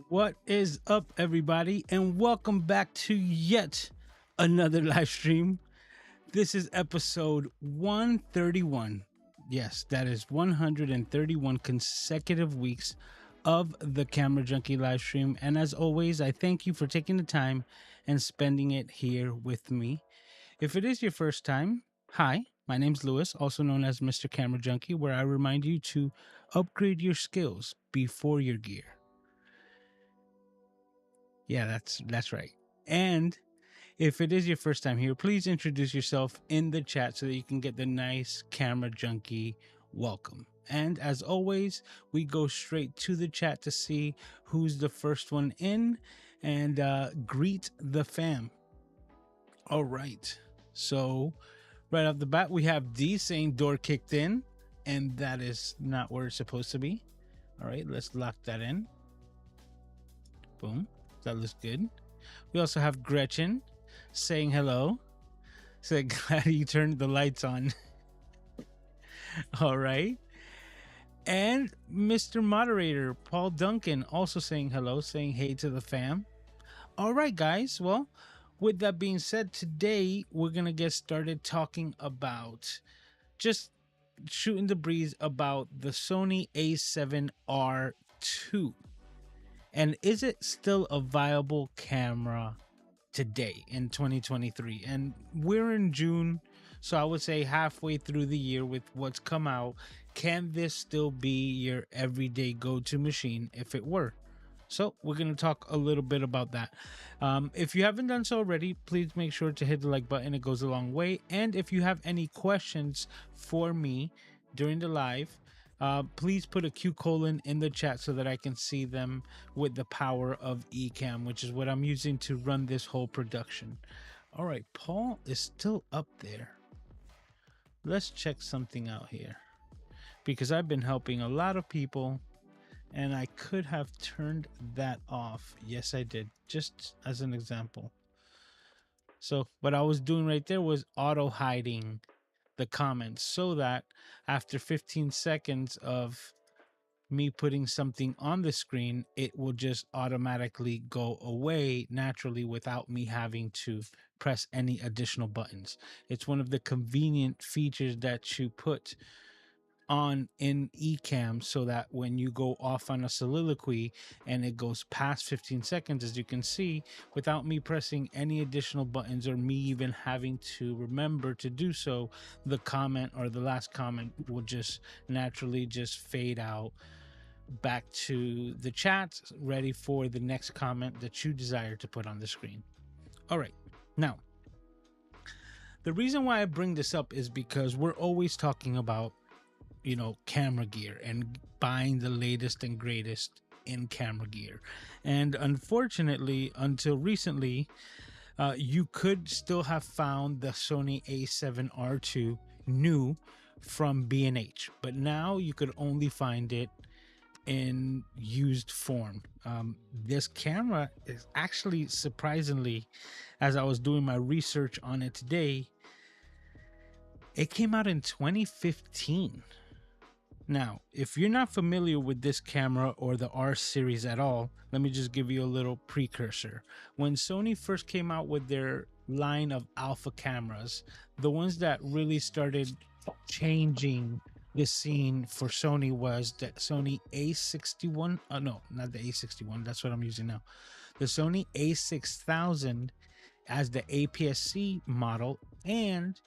What is up, everybody, and welcome back to yet another live stream. This is episode 131. Yes, that is 131 consecutive weeks of the Camera Junkie live stream. And as always, I thank you for taking the time and spending it here with me. If it is your first time, hi, my name's Lewis, also known as Mr. Camera Junkie, where I remind you to upgrade your skills before your gear. Yeah, that's right. And if it is your first time here, please introduce yourself in the chat so that you can get the nice Camera Junkie welcome. And as always, we go straight to the chat to see who's the first one in and greet the fam. All right. So right off the bat, we have D saying door kicked in, and that is not where it's supposed to be. All right, let's lock that in. Boom. That looks good. We also have Gretchen saying hello. Say, glad you turned the lights on. All right. And Mr. Moderator, Paul Duncan, also saying hello, saying hey to the fam. All right, guys. Well, with that being said, today we're going to get started talking about just shooting the breeze about the Sony A7R2. And is it still a viable camera today in 2023? And we're in June, so I would say halfway through the year with what's come out. Can this still be your everyday go-to machine if it were? So we're going to talk a little bit about that. If you haven't done so already, please make sure to hit the like button. It goes a long way. And if you have any questions for me during the live, please put a Q colon in the chat so that I can see them with the power of Ecamm, which is what I'm using to run this whole production. All right, Paul is still up there. Let's check something out here because I've been helping a lot of people and I could have turned that off. Yes, I did, just as an example. So what I was doing right there was auto hiding the comments so that after 15 seconds of me putting something on the screen, it will just automatically go away naturally without me having to press any additional buttons. It's one of the convenient features that you put on in Ecamm so that when you go off on a soliloquy and it goes past 15 seconds, as you can see, without me pressing any additional buttons or me even having to remember to do so, the comment or the last comment will just naturally just fade out back to the chat, ready for the next comment that you desire to put on the screen. All right, now the reason why I bring this up is because we're always talking about camera gear and buying the latest and greatest in camera gear. And unfortunately, until recently, you could still have found the Sony A7R2 new from B&H, but now you could only find it in used form. This camera is actually, surprisingly, as I was doing my research on it today, it came out in 2015. Now, if you're not familiar with this camera or the R series at all, let me just give you a little precursor. When Sony first came out with their line of alpha cameras, the ones that really started changing the scene for Sony was the Sony A61. No, not the A61. That's what I'm using now. The Sony A6000 as the APS-C model, and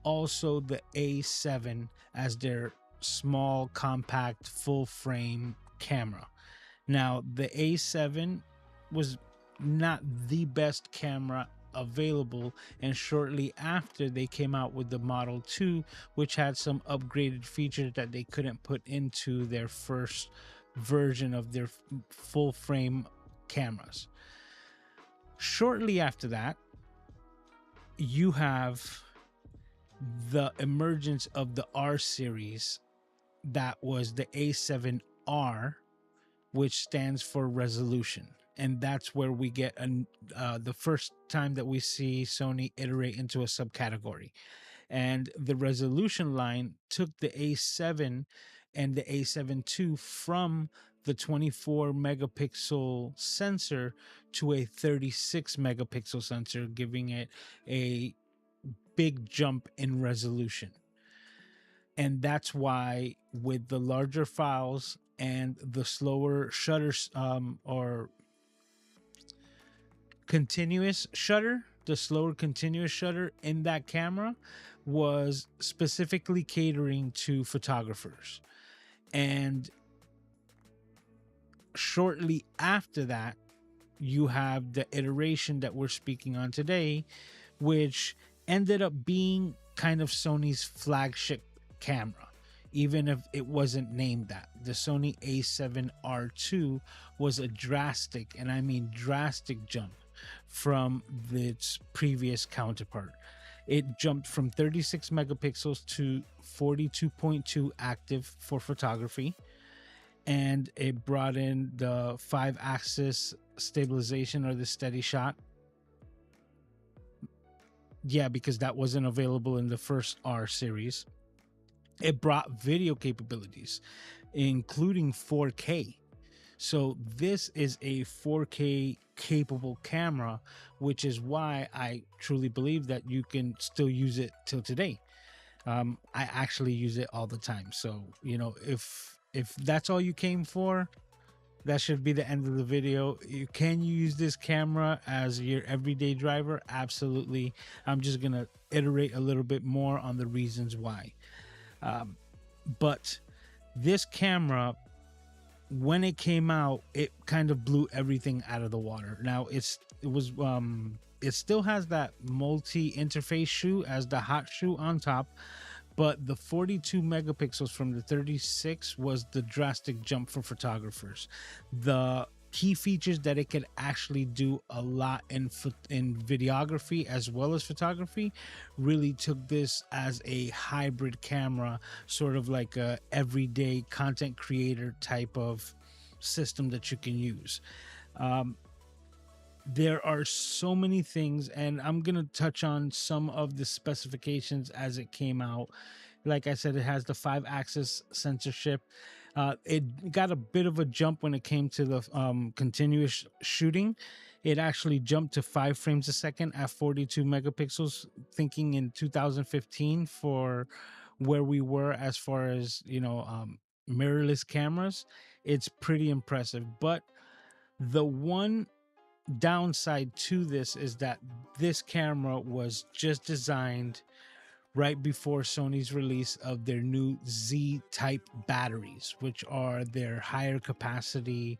also the A7 as their small, compact, full frame camera. Now, the A7 was not the best camera available, and shortly after they came out with the Model 2, which had some upgraded features that they couldn't put into their first version of their full frame cameras. Shortly after that, you have the emergence of the R series. That was the A7R, which stands for resolution. And that's where we get the first time that we see Sony iterate into a subcategory. And the resolution line took the A7 and the A7 II from the 24 megapixel sensor to a 36 megapixel sensor, giving it a big jump in resolution. And that's why, with the larger files and the slower shutters, or continuous shutter, the slower continuous shutter in that camera was specifically catering to photographers. And shortly after that, you have the iteration that we're speaking on today, which ended up being kind of Sony's flagship camera, even if it wasn't named that. The Sony A7R II was a drastic, and I mean drastic, jump from its previous counterpart. It jumped from 36 megapixels to 42.2 active for photography, and it brought in the 5-axis stabilization, or the steady shot. Yeah, because that wasn't available in the first R series. It brought video capabilities, including 4K. So this is a 4K capable camera, which is why I truly believe that you can still use it till today. I actually use it all the time. So, you know, if that's all you came for, that should be the end of the video. Can you use this camera as your everyday driver? Absolutely. I'm just gonna iterate a little bit more on the reasons why. But this camera, when it came out, it kind of blew everything out of the water. Now it still has that multi-interface shoe as the hot shoe on top, but the 42 megapixels from the 36 was the drastic jump for photographers. The key features that it could actually do a lot in videography as well as photography really took this as a hybrid camera, sort of like a everyday content creator type of system that you can use. There are so many things, and I'm gonna touch on some of the specifications as it came out. Like I said, it has the 5-axis censorship. It got a bit of a jump when it came to the continuous shooting. It actually jumped to 5 frames a second at 42 megapixels, thinking in 2015 for where we were as far as, you know, mirrorless cameras. It's pretty impressive. But the one downside to this is that this camera was just designed right before Sony's release of their new Z type batteries, which are their higher capacity,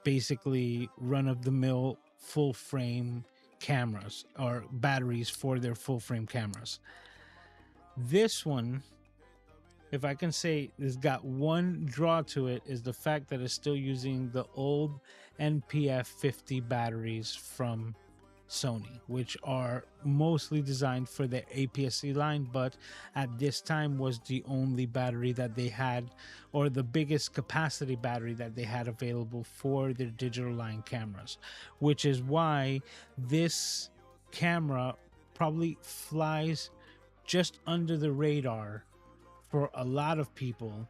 basically run-of-the-mill full frame cameras, or batteries for their full frame cameras. This one, if I can say, it's got one draw to it, is the fact that it's still using the old NPF 50 batteries from Sony, which are mostly designed for the APS-C line, but at this time was the only battery that they had, or the biggest capacity battery that they had available for their digital line cameras, which is why this camera probably flies just under the radar for a lot of people,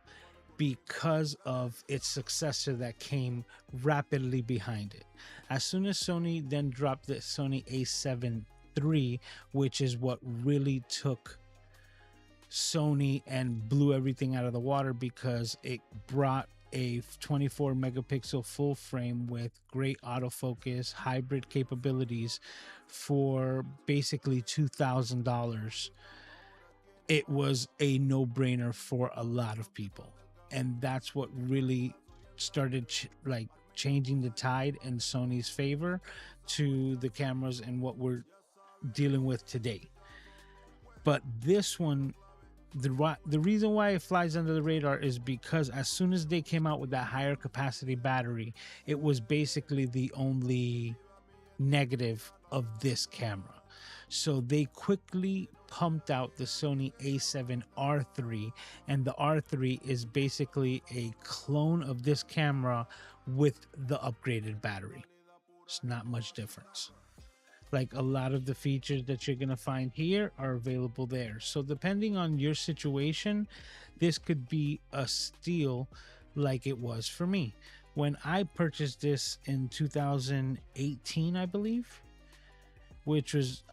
because of its successor that came rapidly behind it. As soon as Sony then dropped the Sony A7Rii, which is what really took Sony and blew everything out of the water, because it brought a 24 megapixel full frame with great autofocus, hybrid capabilities for basically $2,000. It was a no-brainer for a lot of people. And that's what really started changing the tide in Sony's favor to the cameras and what we're dealing with today. But this one, the reason why it flies under the radar is because as soon as they came out with that higher capacity battery, it was basically the only negative of this camera. So they quickly pumped out the Sony A7R3, and the R3 is basically a clone of this camera with the upgraded battery. It's not much difference. Like, a lot of the features that you're gonna find here are available there. So depending on your situation, this could be a steal like it was for me. When I purchased this in 2018, I believe, which was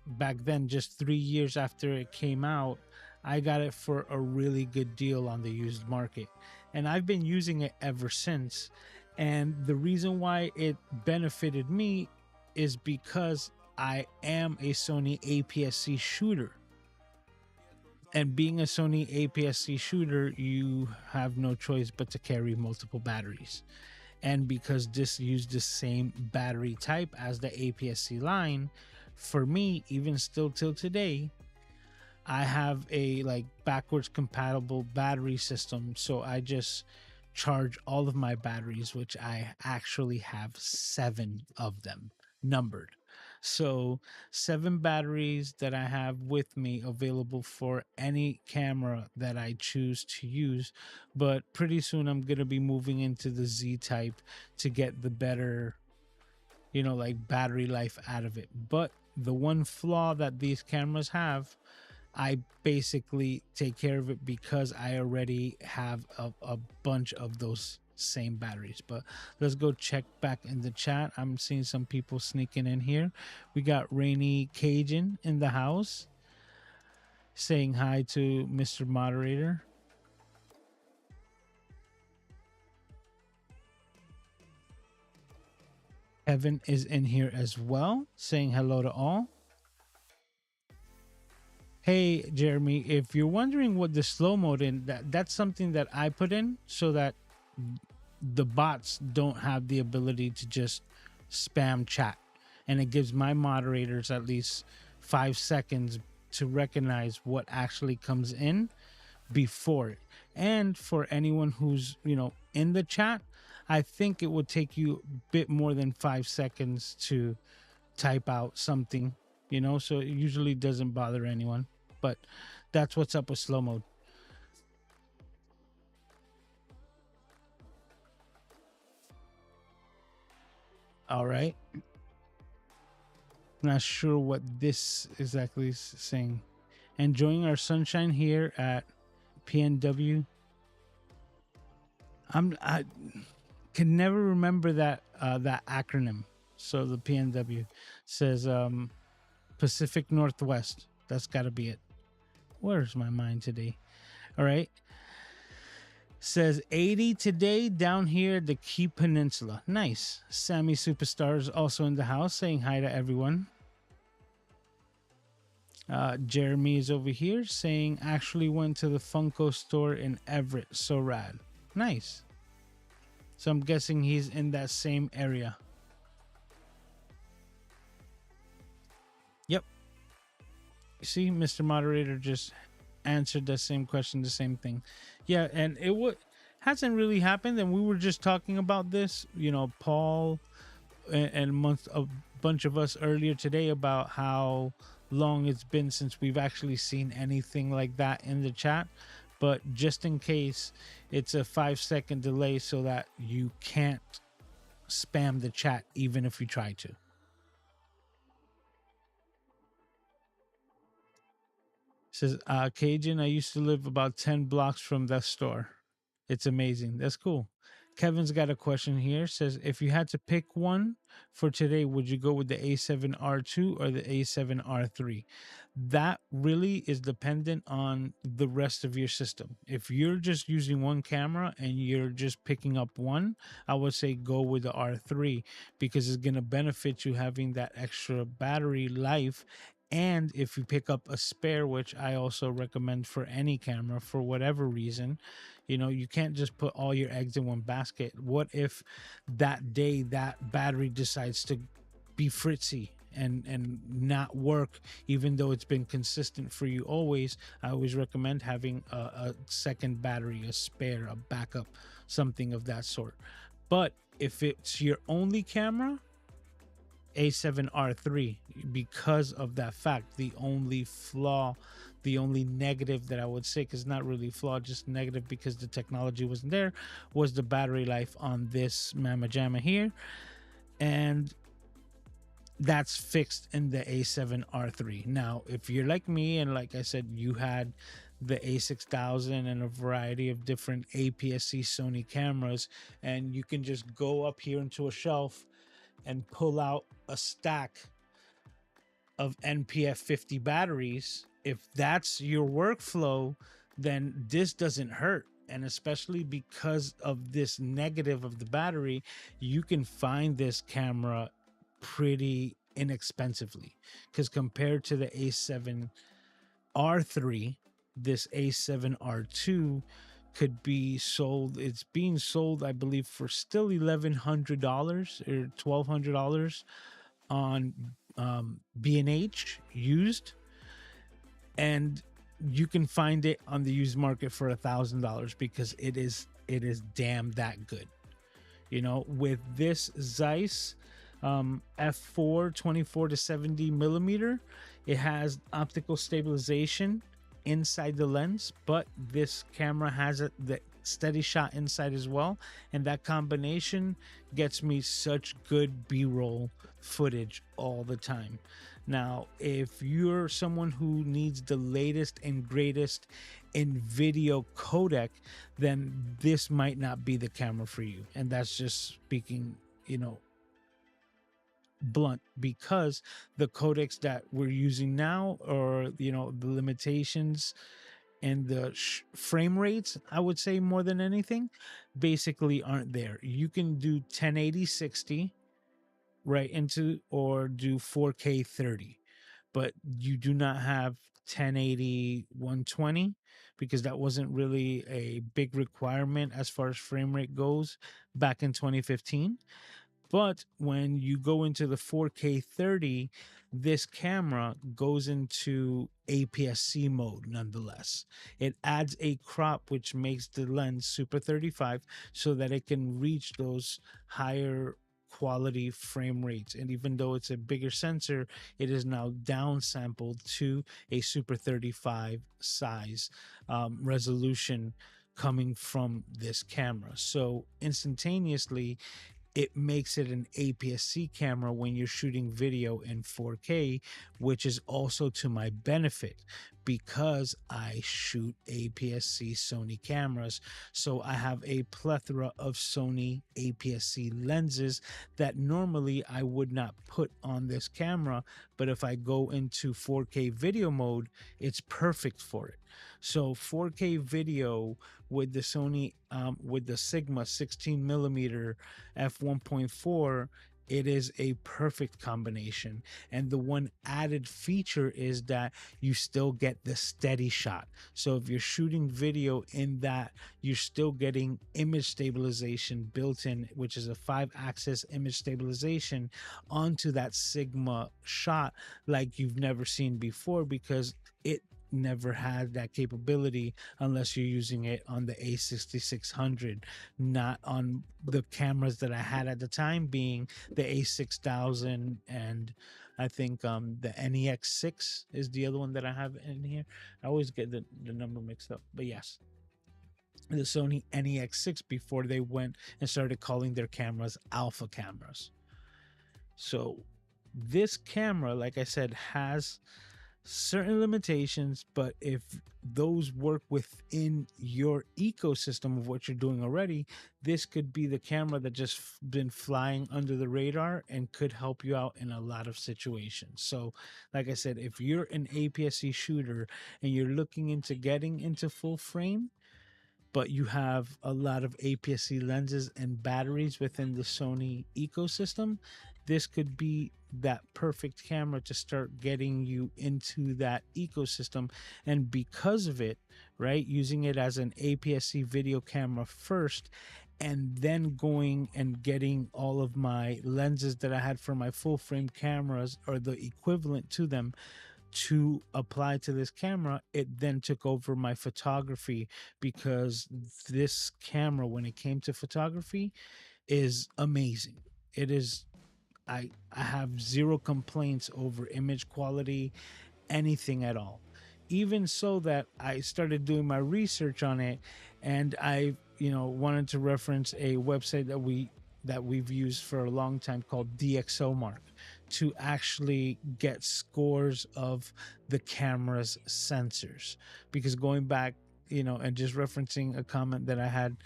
back then just 3 years after it came out, I got it for a really good deal on the used market. And I've been using it ever since. And the reason why it benefited me is because I am a Sony APS-C shooter. And being a Sony APS-C shooter, you have no choice but to carry multiple batteries. And because this used the same battery type as the APS-C line, for me, even still till today, I have a like backwards compatible battery system. So I just charge all of my batteries, which I actually have 7 of them numbered. So 7 batteries that I have with me available for any camera that I choose to use. But pretty soon I'm going to be moving into the Z type to get the better, like battery life out of it. But the one flaw that these cameras have, I basically take care of it because I already have a bunch of those same batteries. But let's go check back in the chat. I'm seeing some people sneaking in here. We got Rainy Cajun in the house saying hi to Mr. Moderator. Evan is in here as well, saying hello to all. Hey, Jeremy, if you're wondering what the slow mode in, that's something that I put in so that the bots don't have the ability to just spam chat. And it gives my moderators at least 5 seconds to recognize what actually comes in before it. And for anyone who's, in the chat, I think it would take you a bit more than 5 seconds to type out something, so it usually doesn't bother anyone. But that's what's up with slow mode. All right. Not sure what this exactly is saying. Enjoying our sunshine here at PNW. I can never remember that acronym. So the PNW says Pacific Northwest. That's got to be it. Where's my mind today? All right. Says 80 today down here at the Key Peninsula. Nice. Sami Superstar is also in the house saying hi to everyone. Jeremy is over here saying actually went to the Funko store in Everett. So rad. Nice. So I'm guessing he's in that same area. Yep. See, Mr. Moderator just answered the same question, the same thing. Yeah, and it hasn't really happened, and we were just talking about this, Paul and a bunch of us earlier today about how long it's been since we've actually seen anything like that in the chat. But just in case, it's a 5-second delay so that you can't spam the chat even if you try to. Says Cajun, I used to live about 10 blocks from that store. It's amazing. That's cool. Kevin's got a question here. Says, if you had to pick one for today, would you go with the A7R2 or the A7R3? That really is dependent on the rest of your system. If you're just using one camera and you're just picking up one, I would say go with the R3 because it's going to benefit you having that extra battery life. And if you pick up a spare, which I also recommend for any camera for whatever reason, you can't just put all your eggs in one basket. What if that day that battery decides to be fritzy and not work, even though it's been consistent for you always? I always recommend having a second battery, a spare, a backup, something of that sort. But if it's your only camera, A7R3, because of that fact. The only flaw, the only negative that I would say, because not really flaw, just negative because the technology wasn't there, was the battery life on this Mama Jamma here. And that's fixed in the A7R3. Now, if you're like me, and like I said, you had the A6000 and a variety of different APS-C Sony cameras, and you can just go up here into a shelf and pull out a stack of NPF 50 batteries. If that's your workflow, then this doesn't hurt. And especially because of this negative of the battery, you can find this camera pretty inexpensively, because compared to the A7R3, this A7R2 could be sold. It's being sold, I believe, for still $1,100 or $1,200 on B&H used, and you can find it on the used market for $1,000 because it is damn that good. You know, with this Zeiss f4 24 to 70 millimeter, it has optical stabilization inside the lens, but this camera has the steady shot inside as well, and that combination gets me such good B-roll footage all the time. Now, if you're someone who needs the latest and greatest in video codec, then this might not be the camera for you. And that's just speaking, you know, blunt, because the codecs that we're using now, or, you know, the limitations and the frame rates, I would say more than anything, basically aren't there. You can do 1080 60 right into, or do 4K 30, but you do not have 1080 120, because that wasn't really a big requirement as far as frame rate goes back in 2015. But when you go into the 4K 30, this camera goes into APS-C mode nonetheless. It adds a crop which makes the lens Super 35 so that it can reach those higher quality frame rates. And even though it's a bigger sensor, it is now downsampled to a Super 35 size resolution coming from this camera. So instantaneously, it makes it an APS-C camera when you're shooting video in 4K, which is also to my benefit because I shoot APS-C Sony cameras. So I have a plethora of Sony APS-C lenses that normally I would not put on this camera, but if I go into 4K video mode, it's perfect for it. So 4K video with the Sony, with the Sigma 16 millimeter f1.4, it is a perfect combination. And the one added feature is that you still get the steady shot. So if you're shooting video in that, you're still getting image stabilization built in, which is a 5-axis image stabilization onto that Sigma shot like you've never seen before, because it never had that capability unless you're using it on the A6600, not on the cameras that I had at the time, being the A6000, and I think the NEX6 is the other one that I have in here. I always get the number mixed up, but yes, the Sony NEX6, before they went and started calling their cameras alpha cameras. So this camera, like I said, has certain limitations, but if those work within your ecosystem of what you're doing already, this could be the camera that just been flying under the radar and could help you out in a lot of situations. So like I said, if you're an APS-C shooter and you're looking into getting into full frame, but you have a lot of APS-C lenses and batteries within the Sony ecosystem, this could be that perfect camera to start getting you into that ecosystem. And because of it, right, using it as an APS-C video camera first, and then going and getting all of my lenses that I had for my full frame cameras, or the equivalent to them, to apply to this camera, it then took over my photography, because this camera, when it came to photography, is amazing. It is, I have zero complaints over image quality, anything at all. Even so that I started doing my research on it, and I, wanted to reference a website that we've used for a long time called DxoMark. to actually get scores of the camera's sensors. Because going back, and just referencing a comment that I had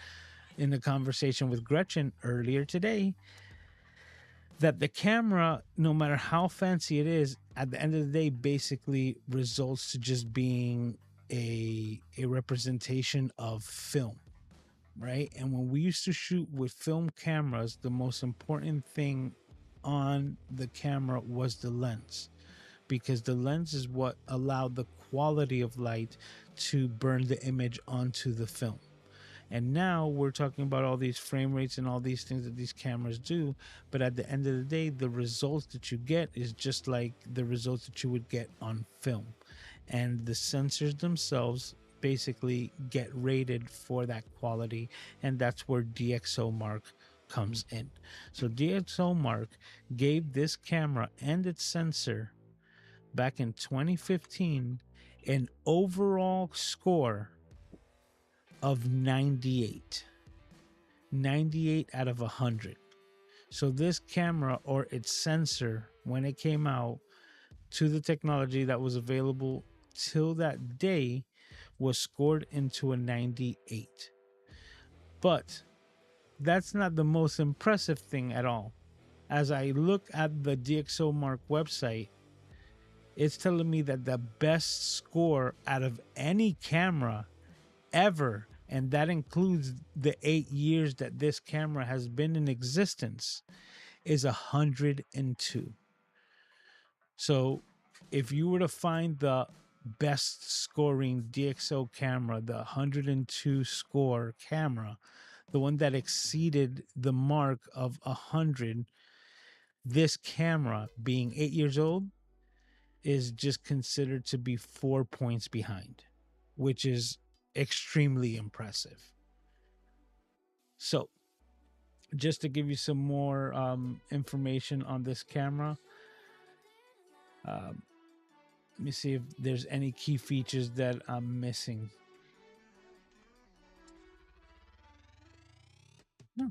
in a conversation with Gretchen earlier today, that the camera, no matter how fancy it is, at the end of the day, basically results to just being a representation of film, right? And when we used to shoot with film cameras, the most important thing on the camera was the lens, because the lens is what allowed the quality of light to burn the image onto the film. And now we're talking about all these frame rates and all these things that these cameras do, but at the end of the day, the results that you get is just like the results that you would get on film. And the sensors themselves basically get rated for that quality, and that's where DxoMark comes in. So DxoMark gave this camera and its sensor back in 2015 an overall score of 98 out of 100. So this camera, or its sensor, when it came out, to the technology that was available till that day, was scored into a 98. But that's not the most impressive thing at all. As I look at the DxoMark website, it's telling me that the best score out of any camera ever, and that includes the 8 years that this camera has been in existence, is 102. So if you were to find the best scoring DxO camera, the 102 score camera, the one that exceeded the mark of 100, this camera, being 8 years old, is just considered to be 4 points behind, which is extremely impressive. So just to give you some more information on this camera, let me see if there's any key features that I'm missing. No.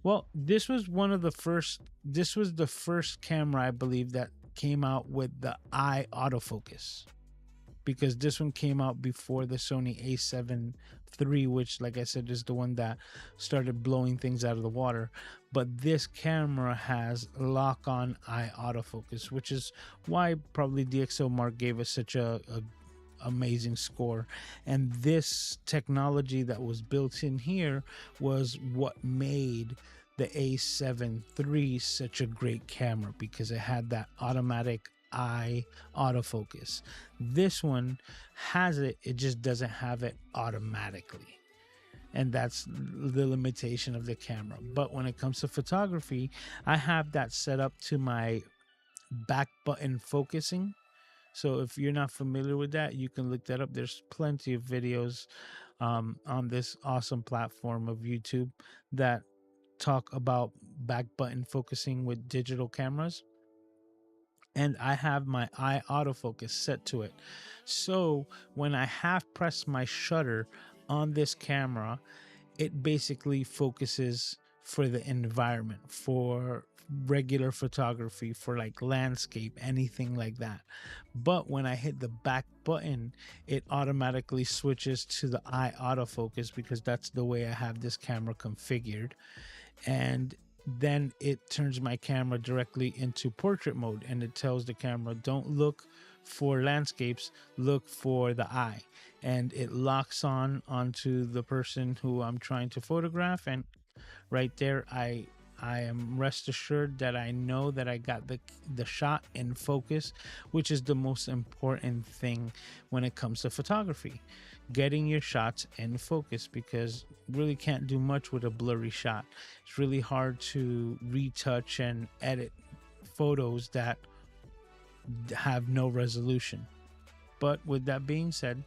Well, this was the first camera, I believe, that came out with the eye autofocus, because this one came out before the Sony A7Rii, which, like I said, is the one that started blowing things out of the water. But this camera has lock-on eye autofocus, which is why probably DxoMark gave us such a amazing score. And this technology that was built in here was what made the A7Rii such a great camera, because it had that automatic eye autofocus. This one has it just doesn't have it automatically, and that's the limitation of the camera. But when it comes to photography, I have that set up to my back button focusing. So if you're not familiar with that, you can look that up. There's plenty of videos on this awesome platform of YouTube that talk about back button focusing with digital cameras. And I have my eye autofocus set to it. So when I half press my shutter on this camera, it basically focuses for the environment, for regular photography, for like landscape, anything like that. But when I hit the back button, it automatically switches to the eye autofocus, because that's the way I have this camera configured. And then it turns my camera directly into portrait mode, and it tells the camera, don't look for landscapes, look for the eye. And it locks onto the person who I'm trying to photograph, and right there I am rest assured that I know that I got the shot in focus, which is the most important thing when it comes to photography. Getting your shots in focus, because really can't do much with a blurry shot. It's really hard to retouch and edit photos that have no resolution. But with that being said,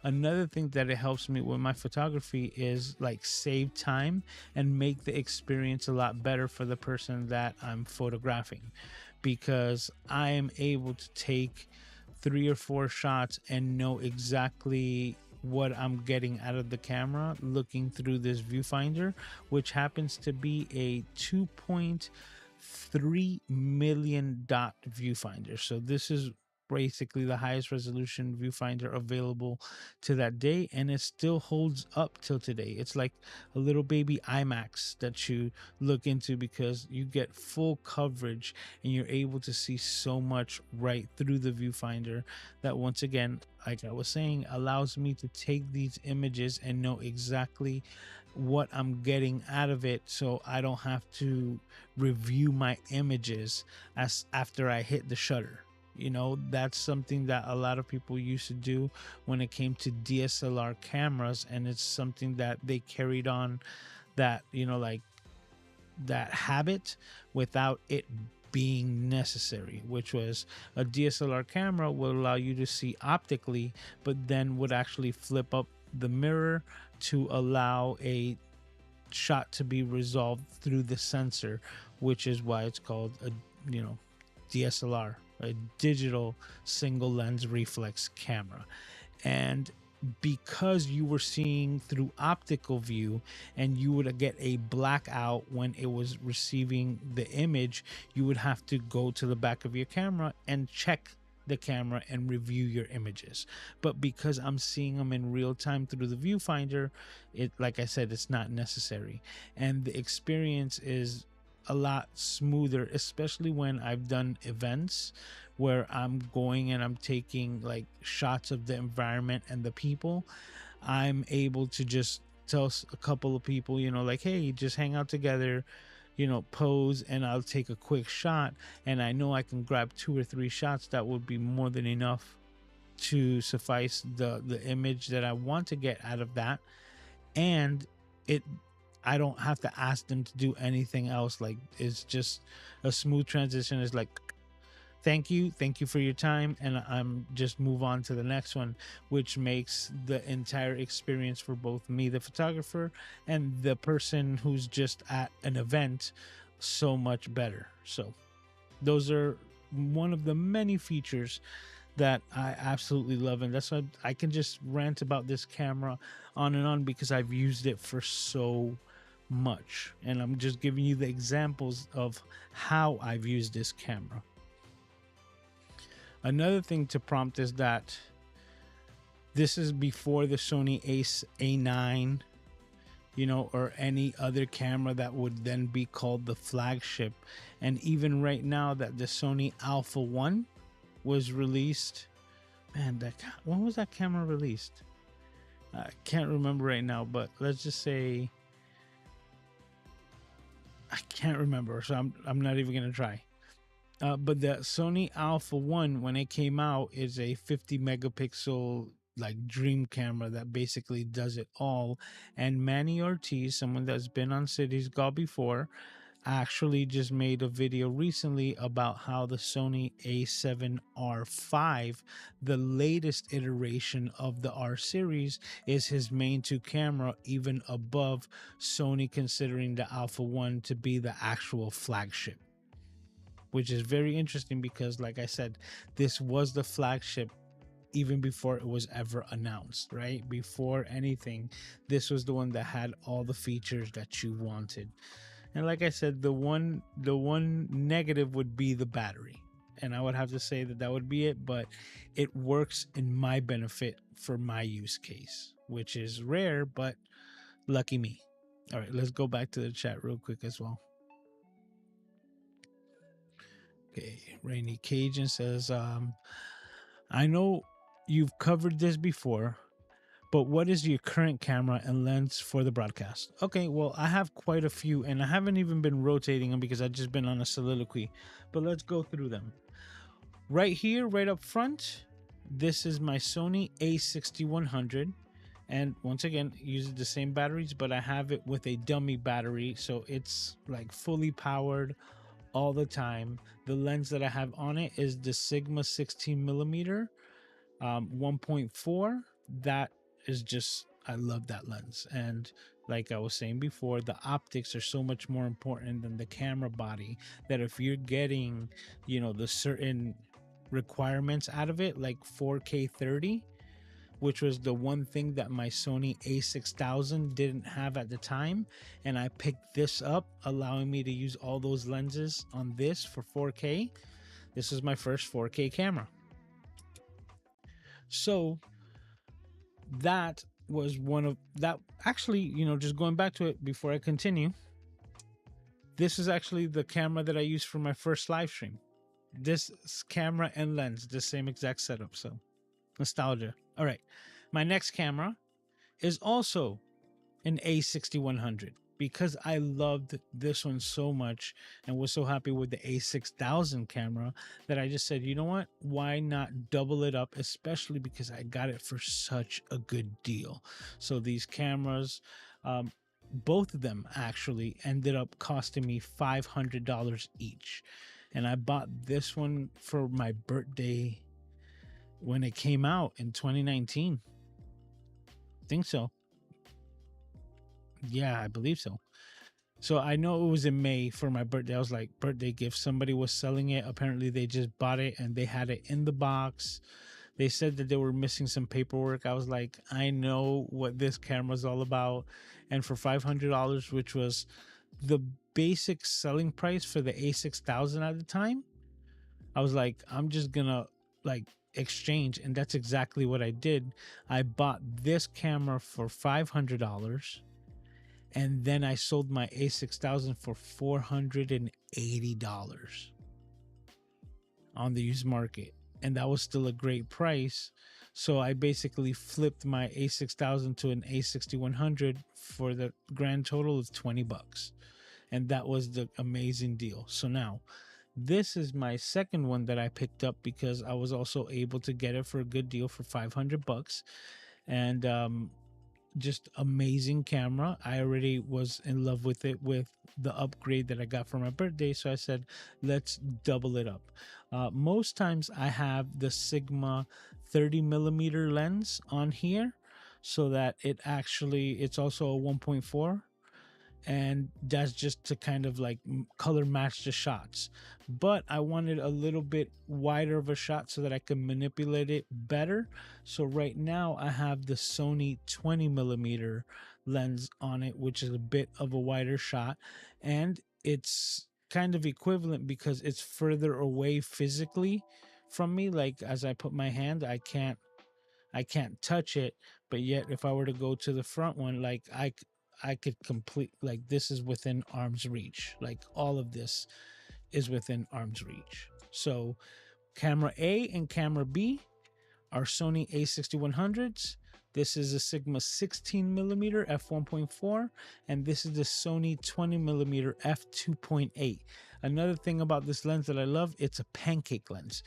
another thing that it helps me with my photography is like save time and make the experience a lot better for the person that I'm photographing, because I am able to take 3 or 4 shots and know exactly what I'm getting out of the camera looking through this viewfinder, which happens to be a 2.5 3 million dot viewfinder. So this is basically the highest resolution viewfinder available to that day, and it still holds up till today. It's like a little baby IMAX that you look into, because you get full coverage and you're able to see so much right through the viewfinder that, once again, like I was saying, allows me to take these images and know exactly what I'm getting out of it, so I don't have to review my images as after I hit the shutter. You know, that's something that a lot of people used to do when it came to DSLR cameras, and it's something that they carried on, that, you know, like that habit without it being necessary, which was a DSLR camera will allow you to see optically, but then would actually flip up the mirror to allow a shot to be resolved through the sensor, which is why it's called a, you know, DSLR, a digital single lens reflex camera. And because you were seeing through optical view and you would get a blackout when it was receiving the image, you would have to go to the back of your camera and check the camera and review your images. But because I'm seeing them in real time through the viewfinder, it, like I said, it's not necessary, and the experience is a lot smoother, especially when I've done events where I'm going and I'm taking like shots of the environment and the people. I'm able to just tell a couple of people, you know, like, hey, just hang out together, you know, pose, and I'll take a quick shot, and I know I can grab 2 or 3 shots that would be more than enough to suffice the image that I want to get out of that. And it, I don't have to ask them to do anything else. Like, it's just a smooth transition. It's like, thank you for your time, and I'm just move on to the next one, which makes the entire experience for both me, the photographer, and the person who's just at an event so much better. So those are one of the many features that I absolutely love, and that's why I can just rant about this camera on and on, because I've used it for so much, and I'm just giving you the examples of how I've used this camera. Another thing to prompt is that this is before the Sony A9, you know, or any other camera that would then be called the flagship. And even right now that the Sony Alpha One was released, man, when was that camera released? I can't remember right now, but let's just say I can't remember, so I'm not even gonna try. But the Sony Alpha One, when it came out, is a 50 megapixel like dream camera that basically does it all. And Manny Ortiz, someone that's been on Cities Go before, actually just made a video recently about how the Sony A7R5, the latest iteration of the R series, is his main 2 camera, even above Sony, considering the Alpha One to be the actual flagship. Which is very interesting because, like I said, this was the flagship even before it was ever announced, right? Before anything, this was the one that had all the features that you wanted. And like I said, the one negative would be the battery. And I would have to say that would be it, but it works in my benefit for my use case, which is rare, but lucky me. All right, let's go back to the chat real quick as well. Okay, Rainy Cajun says, I know you've covered this before, but what is your current camera and lens for the broadcast? Okay, well, I have quite a few, and I haven't even been rotating them because I've just been on a soliloquy, but let's go through them. Right here, right up front, this is my Sony A6100, and once again, uses the same batteries, but I have it with a dummy battery, so it's like fully powered all the time. The lens that I have on it is the Sigma 16 millimeter 1.4. That is just, I love that lens. And like I was saying before, the optics are so much more important than the camera body, that if you're getting, you know, the certain requirements out of it, like 4K 30, which was the one thing that my Sony A6000 didn't have at the time. And I picked this up, allowing me to use all those lenses on this for 4K. This is my first 4K camera. So that was one of that. Actually, you know, just going back to it before I continue, this is actually the camera that I used for my first live stream. This camera and lens, the same exact setup. So nostalgia. All right. My next camera is also an A6100 because I loved this one so much and was so happy with the A6000 camera that I just said, you know what? Why not double it up? Especially because I got it for such a good deal. So these cameras, both of them actually ended up costing me $500 each. And I bought this one for my birthday when it came out in 2019. I think so. Yeah, I believe so. So I know it was in May for my birthday. I was like, birthday gift. Somebody was selling it. Apparently they just bought it and they had it in the box. They said that they were missing some paperwork. I was like, I know what this camera is all about. And for $500, which was the basic selling price for the A6000 at the time, I was like, I'm just gonna like exchange. And that's exactly what I did. I bought this camera for $500. And then I sold my A6000 for $480 on the used market. And that was still a great price. So I basically flipped my A6000 to an A6100 for the grand total of $20. And that was the amazing deal. So now this is my second one that I picked up because I was also able to get it for a good deal for $500. And just amazing camera. I already was in love with it with the upgrade that I got for my birthday. So I said, let's double it up. Most times I have the Sigma 30mm lens on here so that it's also a 1.4. And that's just to kind of like color match the shots. But I wanted a little bit wider of a shot so that I could manipulate it better. So right now I have the Sony 20mm lens on it, which is a bit of a wider shot. And it's kind of equivalent because it's further away physically from me. Like as I put my hand, I can't touch it. But yet if I were to go to the front one, like I could complete, like this is within arm's reach. Like all of this is within arm's reach. So camera A and camera B are Sony A6100s. This is a Sigma 16mm f1.4, and this is the Sony 20mm f2.8. Another thing about this lens that I love, it's a pancake lens.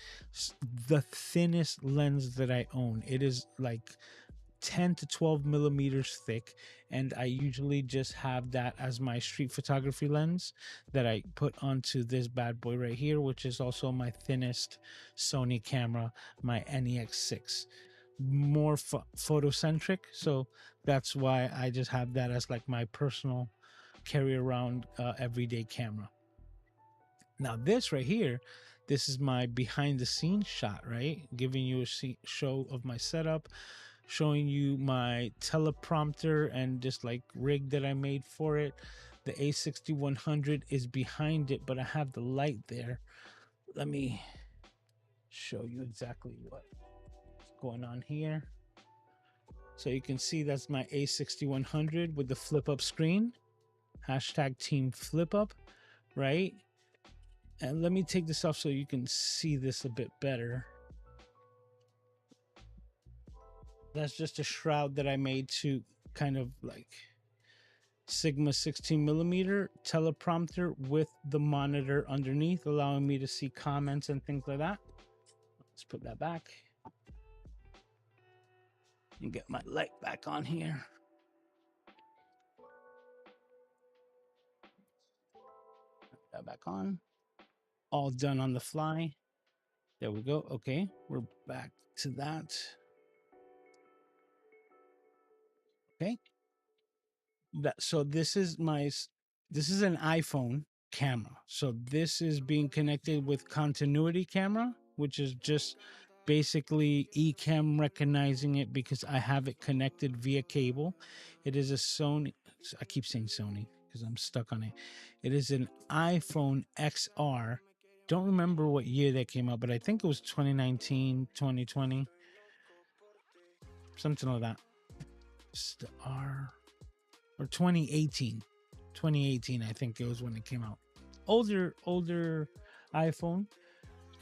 The thinnest lens that I own. It is like 10 to 12 millimeters thick, and I usually just have that as my street photography lens that I put onto this bad boy right here, which is also my thinnest Sony camera, my NEX6. More photocentric, so that's why I just have that as like my personal carry around everyday camera. Now this right here, this is my behind the scenes shot, right? Giving you a show of my setup, showing you my teleprompter and just like rig that I made for it. The A6100 is behind it, but I have the light there. Let me show you exactly what's going on here. So you can see that's my A6100 with the flip up screen. Hashtag team flip up, right? And let me take this off so you can see this a bit better. That's just a shroud that I made to kind of like Sigma 16mm teleprompter with the monitor underneath, allowing me to see comments and things like that. Let's put that back and get my light back on here. Put that back on. All done on the fly. There we go. Okay, we're back to that. Okay. So this is an iPhone camera. So this is being connected with continuity camera, which is just basically Ecamm recognizing it because I have it connected via cable. It is a Sony, I keep saying Sony because I'm stuck on it. It is an iPhone XR. Don't remember what year that came out, but I think it was 2019, 2020, something like that. It's the R, or 2018. 2018, I think it was when it came out. Older iPhone.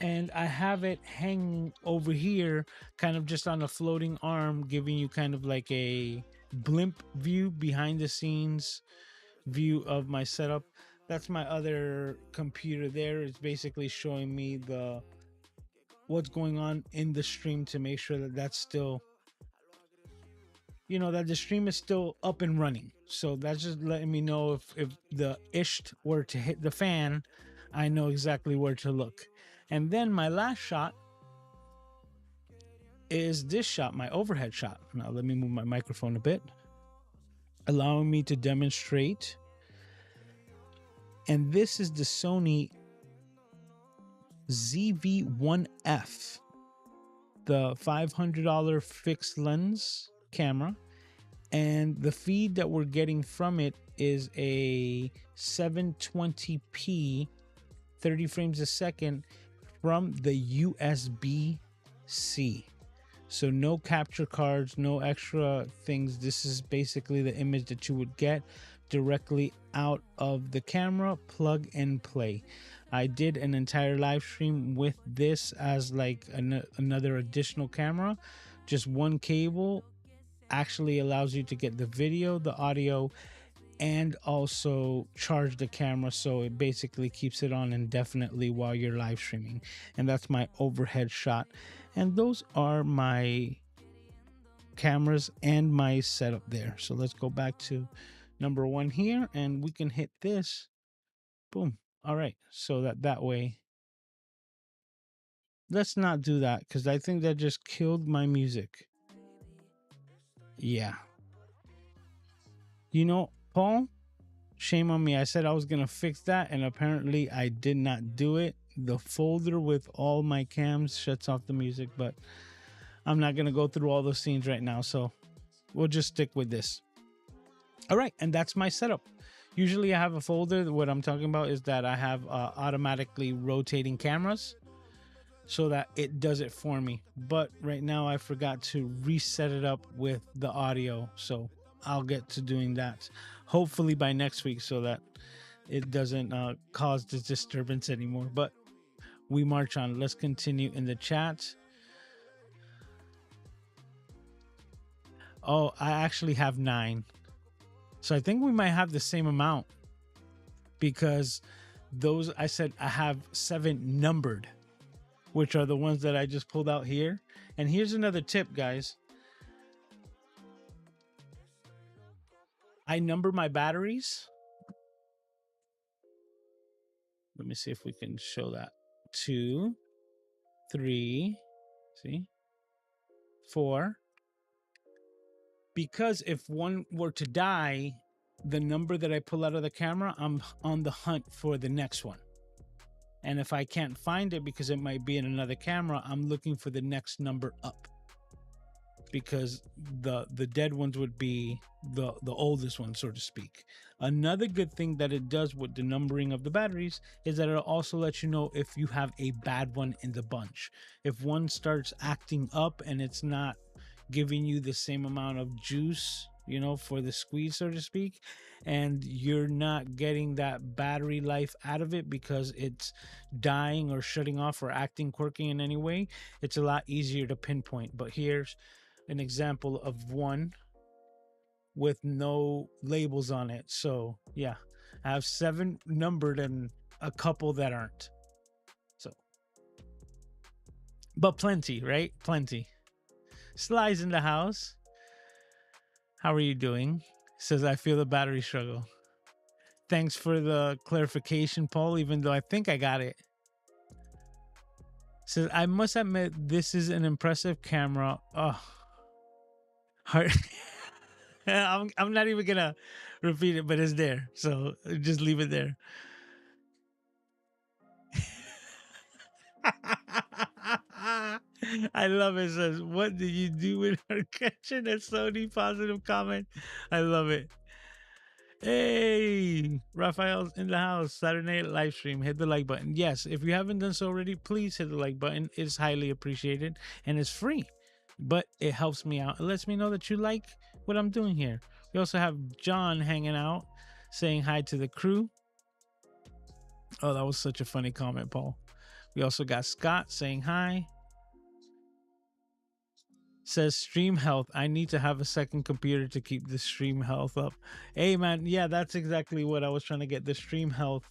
And I have it hanging over here, kind of just on a floating arm, giving you kind of like a blimp view, behind the scenes view of my setup. That's my other computer there. It's basically showing me what's going on in the stream to make sure that that's still, that the stream is still up and running. So that's just letting me know if the isht were to hit the fan, I know exactly where to look. And then my last shot is this shot, my overhead shot. Now let me move my microphone a bit, allowing me to demonstrate. And this is the Sony ZV1F, the $500 fixed lens camera. And the feed that we're getting from it is a 720p, 30 frames a second, from the USB-C. So no capture cards, no extra things. This is basically the image that you would get directly out of the camera, plug and play. I did an entire live stream with this as like another additional camera. Just one cable actually allows you to get the video, the audio, and also charge the camera, so it basically keeps it on indefinitely while you're live streaming. And that's my overhead shot. And those are my cameras and my setup there. So let's go back to number one here, and we can hit this. Boom. All right, so that way. Let's not do that because I think that just killed my music. Yeah. Paul, shame on me. I said I was going to fix that, and apparently I did not do it. The folder with all my cams shuts off the music, but I'm not going to go through all those scenes right now, so we'll just stick with this. All right, and that's my setup. Usually I have a folder. What I'm talking about is that I have automatically rotating cameras so that it does it for me. But right now I forgot to reset it up with the audio, so I'll get to doing that hopefully by next week so that it doesn't cause this disturbance anymore. But we march on. Let's continue in the chat. Oh, I actually have 9. So I think we might have the same amount because those, I said I have 7 numbered, which are the ones that I just pulled out here. And here's another tip, guys. I number my batteries. Let me see if we can show that. 2, 3, see, 4. Because if one were to die, the number that I pull out of the camera, I'm on the hunt for the next one. And if I can't find it because it might be in another camera, I'm looking for the next number up. Because the dead ones would be the oldest ones, so to speak. Another good thing that it does with the numbering of the batteries is that it'll also let you know if you have a bad one in the bunch. If one starts acting up and it's not giving you the same amount of juice, for the squeeze, so to speak, and you're not getting that battery life out of it because it's dying or shutting off or acting quirky in any way, it's a lot easier to pinpoint. But here's an example of one with no labels on it. So yeah, I have 7 numbered and a couple that aren't. So, but plenty, right? Plenty. Slides in the house. How are you doing? Says, I feel the battery struggle. Thanks for the clarification, Paul, even though I think I got it. Says, I must admit, this is an impressive camera. Oh, hard. I'm not even going to repeat it, but it's there. So just leave it there. I love it. Says, what did you do with her catching a Sony positive comment? I love it. Hey, Raphael's in the house. Saturday night live stream. Hit the like button. Yes, if you haven't done so already, please hit the like button. It's highly appreciated and it's free, but it helps me out. It lets me know that you like what I'm doing here. We also have John hanging out, saying hi to the crew. Oh, that was such a funny comment, Paul. We also got Scott saying hi. Says stream health. I need to have a second computer to keep the stream health up. Hey man, yeah, that's exactly what I was trying to get. The stream health,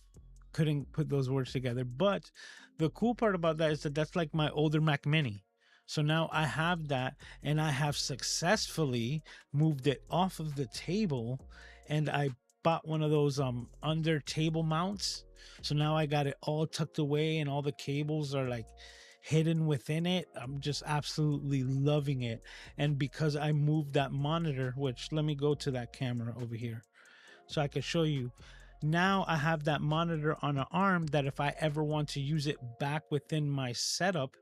couldn't put those words together. But the cool part about that is that that's like my older Mac Mini. So now I have that, and I have successfully moved it off of the table, and I bought one of those under table mounts. So now I got it all tucked away and all the cables are like hidden within it. I'm just absolutely loving it. And because I moved that monitor, which let me go to that camera over here so I can show you. Now I have that monitor on an arm that if I ever want to use it back within my setup,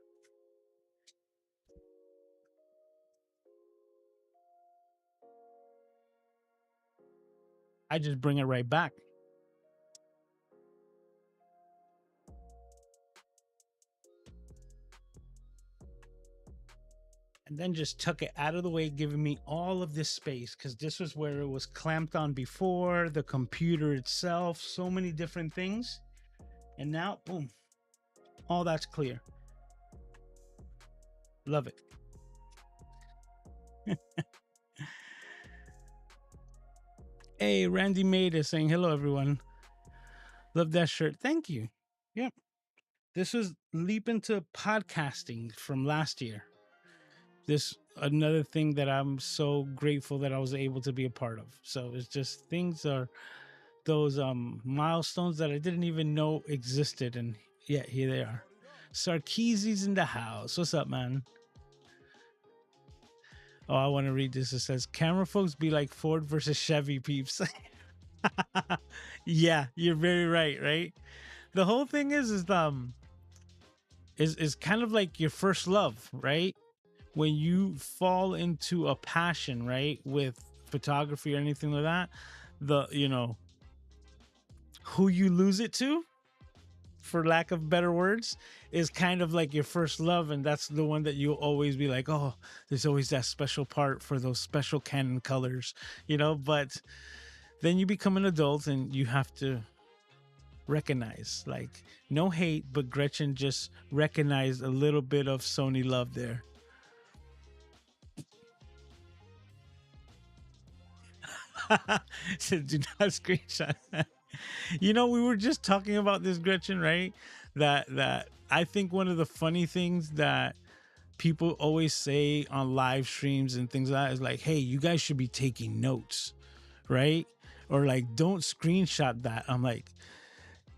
I just bring it right back. And then just tuck it out of the way, giving me all of this space, because this was where it was clamped on before, the computer itself, so many different things. And now, boom, all that's clear. Love it. Hey, Randy made it saying hello, everyone. Love that shirt. Thank you. Yep. This was leap into podcasting from last year. This another thing that I'm so grateful that I was able to be a part of. So it's just things are those milestones that I didn't even know existed, and yet here they are. Sarkeesi's in the house. What's up, man? Oh, I want to read this. It says, camera folks be like Ford versus Chevy peeps. Yeah, you're very right? The whole thing is kind of like your first love, right? When you fall into a passion, right, with photography or anything like that, who you lose it to, for lack of better words, is kind of like your first love, and that's the one that you'll always be like, oh, there's always that special part for those special Canon colors, but then you become an adult and you have to recognize, like, no hate, but Gretchen just recognized a little bit of Sony love there. So do not screenshot. We were just talking about this, Gretchen, right? That I think one of the funny things that people always say on live streams and things like that is like, hey, you guys should be taking notes, right? Or like, don't screenshot that. I'm like,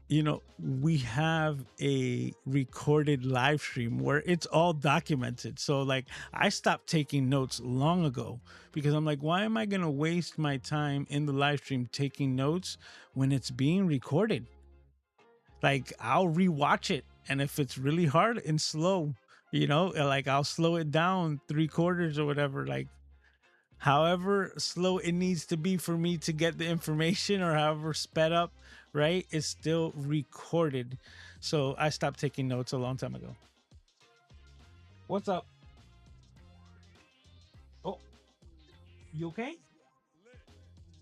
we have a recorded live stream where it's all documented. So like, I stopped taking notes long ago because I'm like, why am I going to waste my time in the live stream taking notes when it's being recorded? Like, I'll rewatch it. And if it's really hard and slow, like, I'll slow it down 3/4 or whatever, like however slow it needs to be for me to get the information, or however sped up, right? It's still recorded. So I stopped taking notes a long time ago. What's up? Oh, you okay?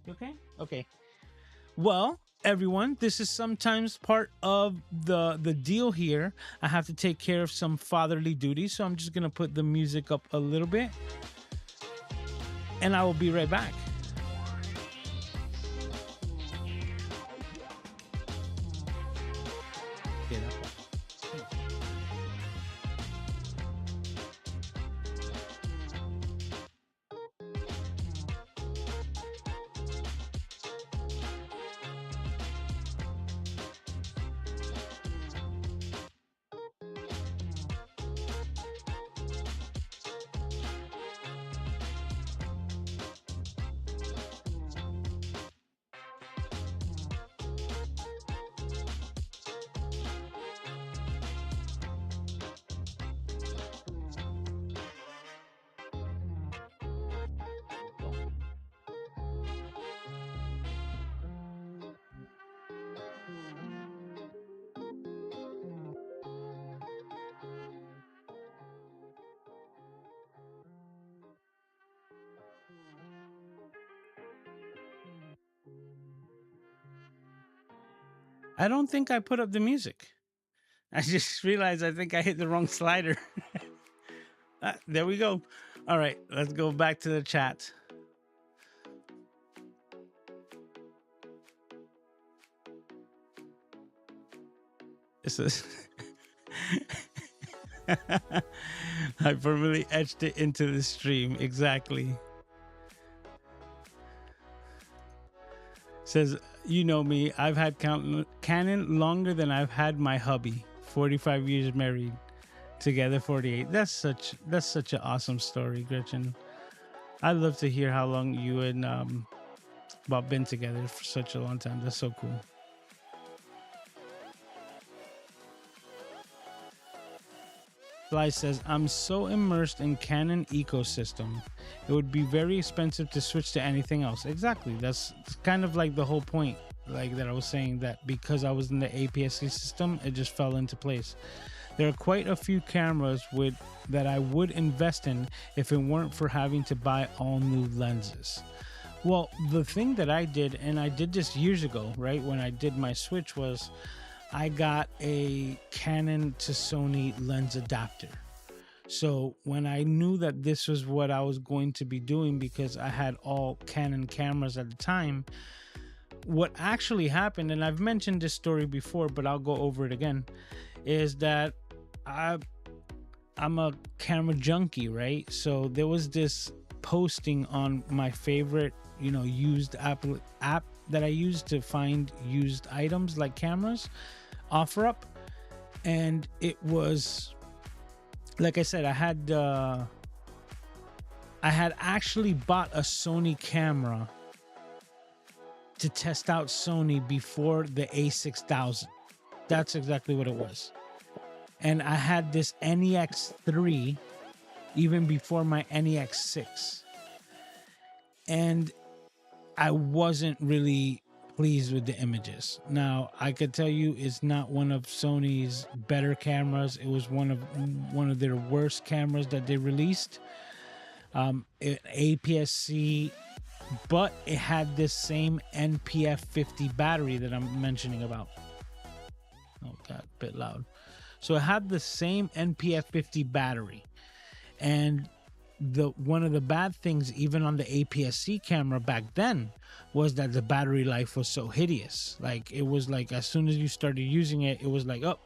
You okay? Okay. Well, everyone, this is sometimes part of the deal here. I have to take care of some fatherly duties, so I'm just gonna put the music up a little bit, and I will be right back. I don't think I put up the music. I just realized I think I hit the wrong slider. There we go. All right, let's go back to the chat. This is I permanently etched it into the stream. Exactly. Says, you know me, I've had Canon longer than I've had my hubby. 45 years married, together 48. That's such an awesome story, Gretchen. I'd love to hear how long you and Bob been together for such a long time. That's so cool. Fly says, I'm so immersed in Canon ecosystem, it would be very expensive to switch to anything else. Exactly. That's kind of like the whole point, like that I was saying, that because I was in the APS-C system, it just fell into place. There are quite a few cameras that I would invest in if it weren't for having to buy all new lenses. Well, the thing that I did, and I did this years ago, right, when I did my switch, was I got a Canon to Sony lens adapter. So when I knew that this was what I was going to be doing, because I had all Canon cameras at the time, what actually happened, and I've mentioned this story before, but I'll go over it again, is that I'm a camera junkie, right? So there was this posting on my favorite, used app that I use to find used items like cameras, OfferUp, and it was, like I said, I had actually bought a Sony camera to test out Sony before the A6000. That's exactly what it was. And I had this NEX3 even before my NEX6. And I wasn't really pleased with the images. Now, I could tell you it's not one of Sony's better cameras. It was one of their worst cameras that they released. APS-C, but it had this same NPF 50 battery that I'm mentioning about. Oh, got a bit loud. So it had the same NPF 50 battery. And one of the bad things, even on the APS-C camera back then, was that the battery life was so hideous. Like, it was like, as soon as you started using it, it was like, oh,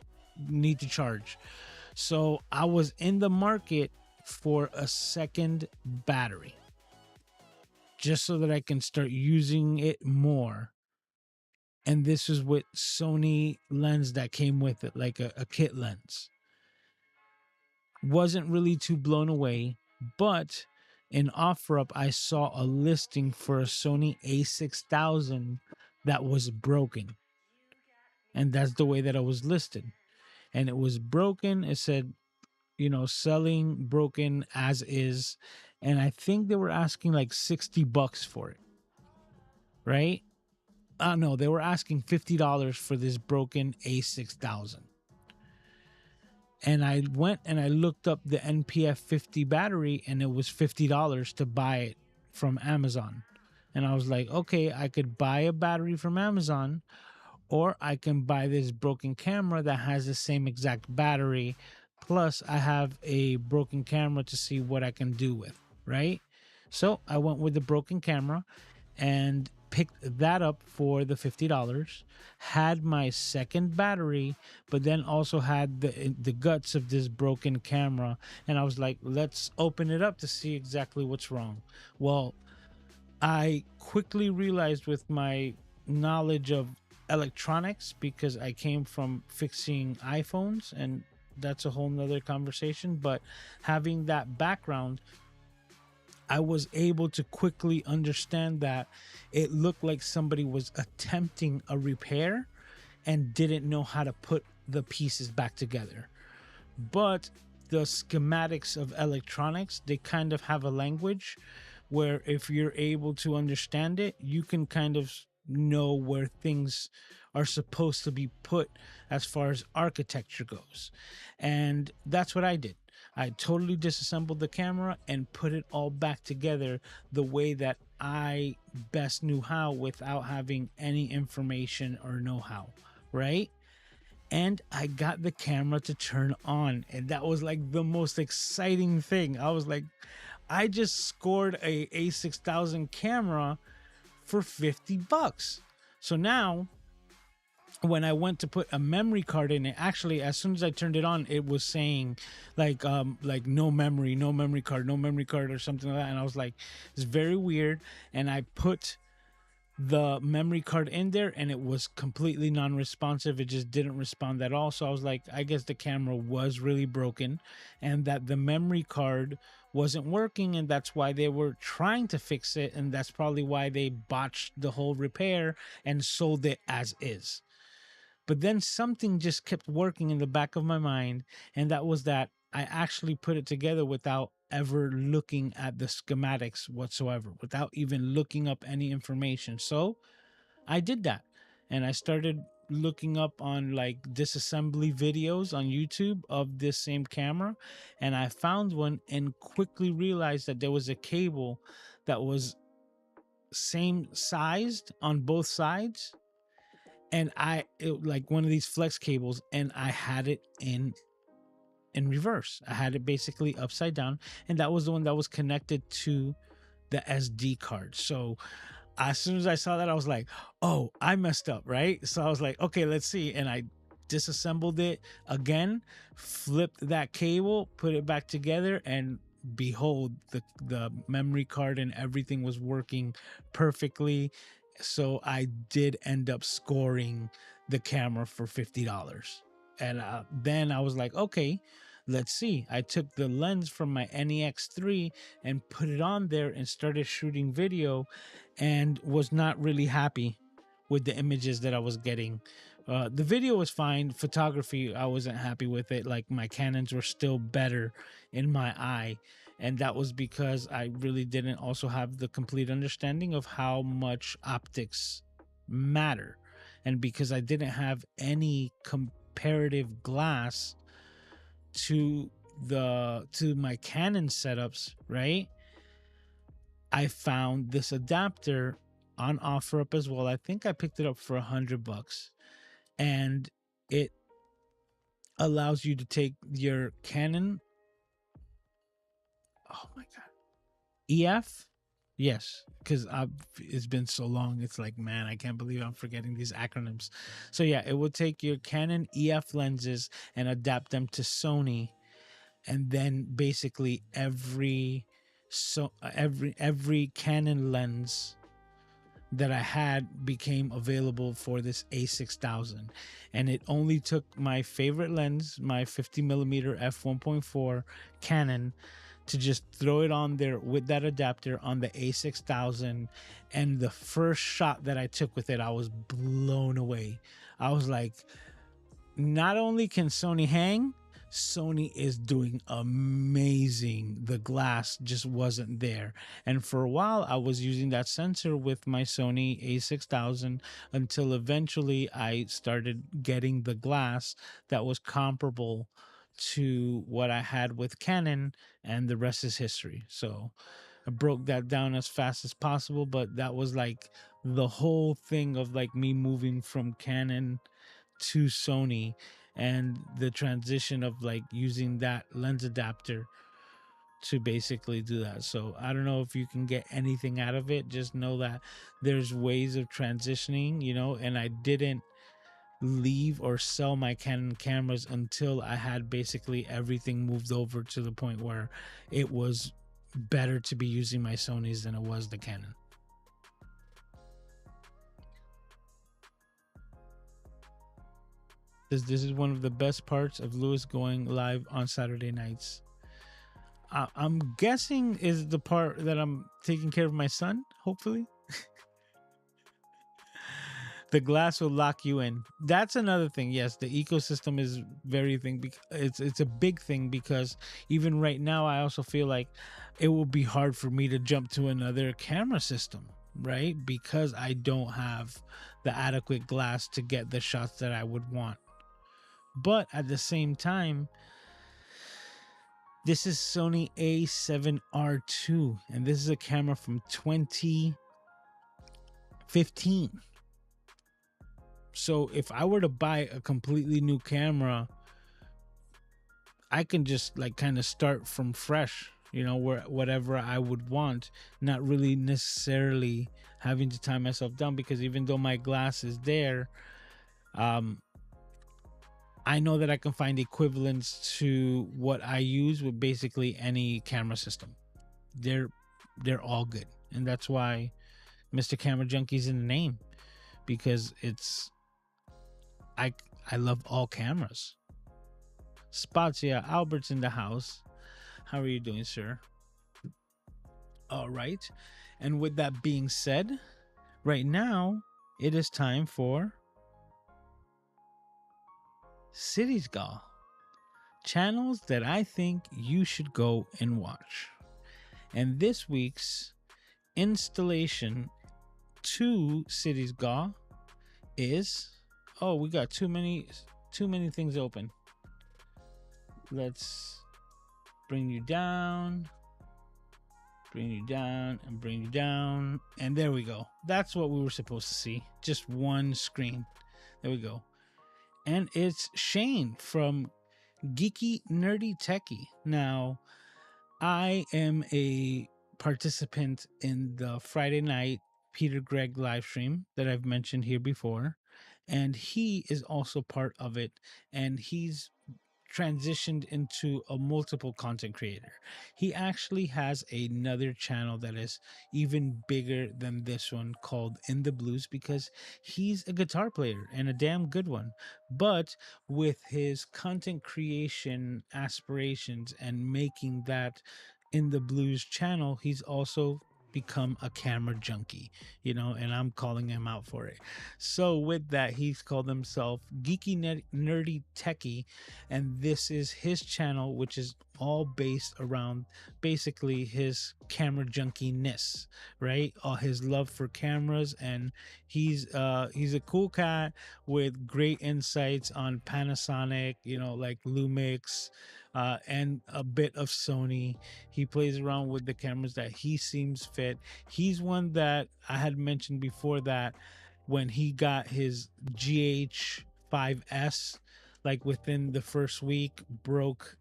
need to charge. So I was in the market for a second battery, just so that I can start using it more. And this is with Sony lens that came with it, like a kit lens. Wasn't really too blown away, but in OfferUp, I saw a listing for a Sony A6000 that was broken. And that's the way that it was listed. And it was broken. It said, selling broken as is. And I think they were asking like $60 for it. Right? No, they were asking $50 for this broken A6000. And I went and I looked up the NPF 50 battery, and it was $50 to buy it from Amazon. And I was like, okay, I could buy a battery from Amazon, or I can buy this broken camera that has the same exact battery. Plus, I have a broken camera to see what I can do with, right? So I went with the broken camera and picked that up for the $50, had my second battery, but then also had the guts of this broken camera. And I was like, let's open it up to see exactly what's wrong. Well, I quickly realized, with my knowledge of electronics, because I came from fixing iPhones, and that's a whole nother conversation, but having that background, I was able to quickly understand that it looked like somebody was attempting a repair and didn't know how to put the pieces back together. But the schematics of electronics, they kind of have a language where if you're able to understand it, you can kind of know where things are supposed to be put as far as architecture goes. And that's what I did. I totally disassembled the camera and put it all back together the way that I best knew how, without having any information or know-how, right? And I got the camera to turn on, and that was like the most exciting thing. I was like, I just scored a A6000 camera for 50 bucks. So now when I went to put a memory card in it, actually as soon as I turned it on, it was saying like no memory, no memory card, no memory card or something like that. And I was like, it's very weird. And I put the memory card in there and it was completely non-responsive. It just didn't respond at all. So I was like, I guess the camera was really broken and that the memory card wasn't working, and that's why they were trying to fix it, and that's probably why they botched the whole repair and sold it as is. But then something just kept working in the back of my mind, and that was that I actually put it together without ever looking at the schematics whatsoever, without even looking up any information. So I did that, and I started looking up on like disassembly videos on YouTube of this same camera, and I found one and quickly realized that there was a cable that was same sized on both sides, and like one of these flex cables, and I had it in reverse. I had it basically upside down, and that was the one that was connected to the SD card. So as soon as I saw that, I was like, oh, I messed up, right? So I was like, okay, let's see. And I disassembled it again, flipped that cable, put it back together, and behold, the memory card and everything was working perfectly. So I did end up scoring the camera for $50. And then I was like, okay, let's see. I took the lens from my NEX3 and put it on there and started shooting video, and was not really happy with the images that I was getting. The video was fine. Photography, I wasn't happy with it. Like my Canons were still better in my eye. And that was because I really didn't also have the complete understanding of how much optics matter. And because I didn't have any comparative glass to my Canon setups, right? I found this adapter on OfferUp as well. I think I picked it up for $100, and it allows you to take your Canon. Oh my god, EF. Yes, because it's been so long. It's like, man, I can't believe I'm forgetting these acronyms. So yeah, it will take your Canon EF lenses and adapt them to Sony, and then basically every Canon lens that I had became available for this A6000. And it only took my favorite lens, my 50mm f1.4 Canon, to just throw it on there with that adapter on the A6000. And the first shot that I took with it, I was blown away. I was like, not only can Sony hang, Sony is doing amazing. The glass just wasn't there. And for a while, I was using that sensor with my Sony A6000 until eventually I started getting the glass that was comparable to what I had with Canon, and the rest is history. So I broke that down as fast as possible, but that was like the whole thing of like me moving from Canon to Sony, and the transition of like using that lens adapter to basically do that. So I don't know if you can get anything out of it. Just know that there's ways of transitioning, and I didn't leave or sell my Canon cameras until I had basically everything moved over to the point where it was better to be using my Sonys than it was the Canon. This is one of the best parts of Lewis going live on Saturday nights. I'm guessing is the part that I'm taking care of my son, hopefully. The glass will lock you in. That's another thing. Yes, the ecosystem is it's a big thing, because even right now I also feel like it will be hard for me to jump to another camera system, right? Because I don't have the adequate glass to get the shots that I would want. But at the same time, this is Sony A7R2, and this is a camera from 2015. So if I were to buy a completely new camera, I can just like kind of start from fresh, where whatever I would want, not really necessarily having to tie myself down, because even though my glass is there, um, I know that I can find equivalents to what I use with basically any camera system. They're all good, and that's why Mr. Camera Junkie's in the name, because I love all cameras. Spazia Albert's in the house. How are you doing, sir? All right. And with that being said, right now it is time for Cities Gall, channels that I think you should go and watch. And this week's installation to Cities Gall is, oh, we got too many things open. Let's bring you down, bring you down, and bring you down. And there we go. That's what we were supposed to see. Just one screen. There we go. And it's Shane from Geeky Nerdy Techie. Now, I am a participant in the Friday night Peter Gregg live stream that I've mentioned here before. And he is also part of it. And he's transitioned into a multiple content creator. He actually has another channel that is even bigger than this one, called In the Blues, because he's a guitar player and a damn good one. But with his content creation aspirations and making that In the Blues channel, he's also become a camera junkie, and I'm calling him out for it. So with that, he's called himself Geeky Nerdy Techie, and this is his channel, which is all based around basically his camera junkiness, right? All his love for cameras, and he's a cool cat with great insights on Panasonic, like Lumix, and a bit of Sony. He plays around with the cameras that he seems fit. He's one that I had mentioned before, that when he got his GH5S, like within the first week, broke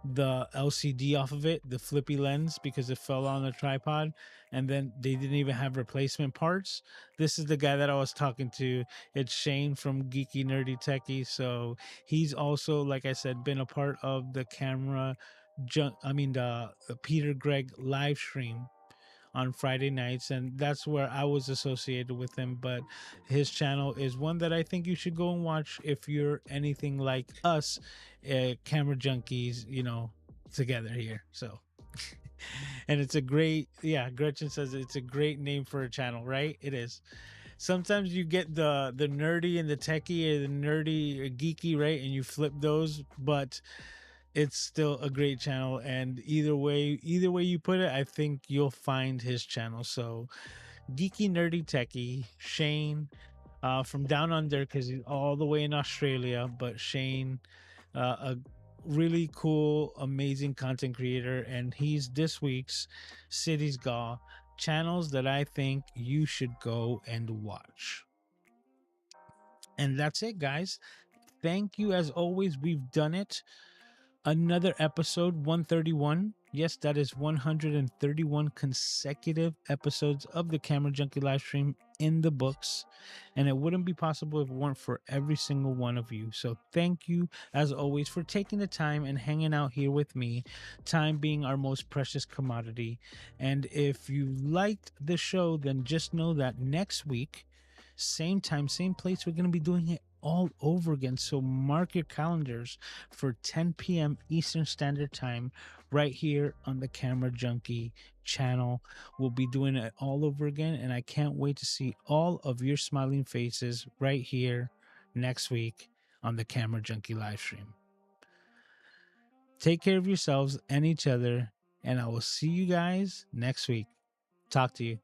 the LCD off of it, the flippy lens, because it fell on the tripod, and then they didn't even have replacement parts. This is the guy that I was talking to. It's Shane from Geeky Nerdy Techie. So he's also, like I said, been a part of the the Peter Gregg live stream on Friday nights, and that's where I was associated with him. But his channel is one that I think you should go and watch if you're anything like us, camera junkies, together here. So and it's a great, yeah, Gretchen says it's a great name for a channel, right? It is. Sometimes you get the nerdy and the techie, or the nerdy or geeky, right? And you flip those, but it's still a great channel. And either way you put it, I think you'll find his channel. So Geeky Nerdy Techie, Shane, from down under, because he's all the way in Australia. But Shane, a really cool, amazing content creator, and he's this week's Cities Gall, channels that I think you should go and watch. And that's it, guys. Thank you as always. We've done it. Another episode, 131. Yes, that is 131 consecutive episodes of the Camera Junkie live stream in the books. And it wouldn't be possible if it weren't for every single one of you. So thank you, as always, for taking the time and hanging out here with me, time being our most precious commodity. And if you liked the show, then just know that next week, same time, same place, we're going to be doing it all over again. So mark your calendars for 10 p.m. Eastern Standard Time right here on the Camera Junkie channel. We'll be doing it all over again, and I can't wait to see all of your smiling faces right here next week on the Camera Junkie live stream. Take care of yourselves and each other, and I will see you guys next week. Talk to you.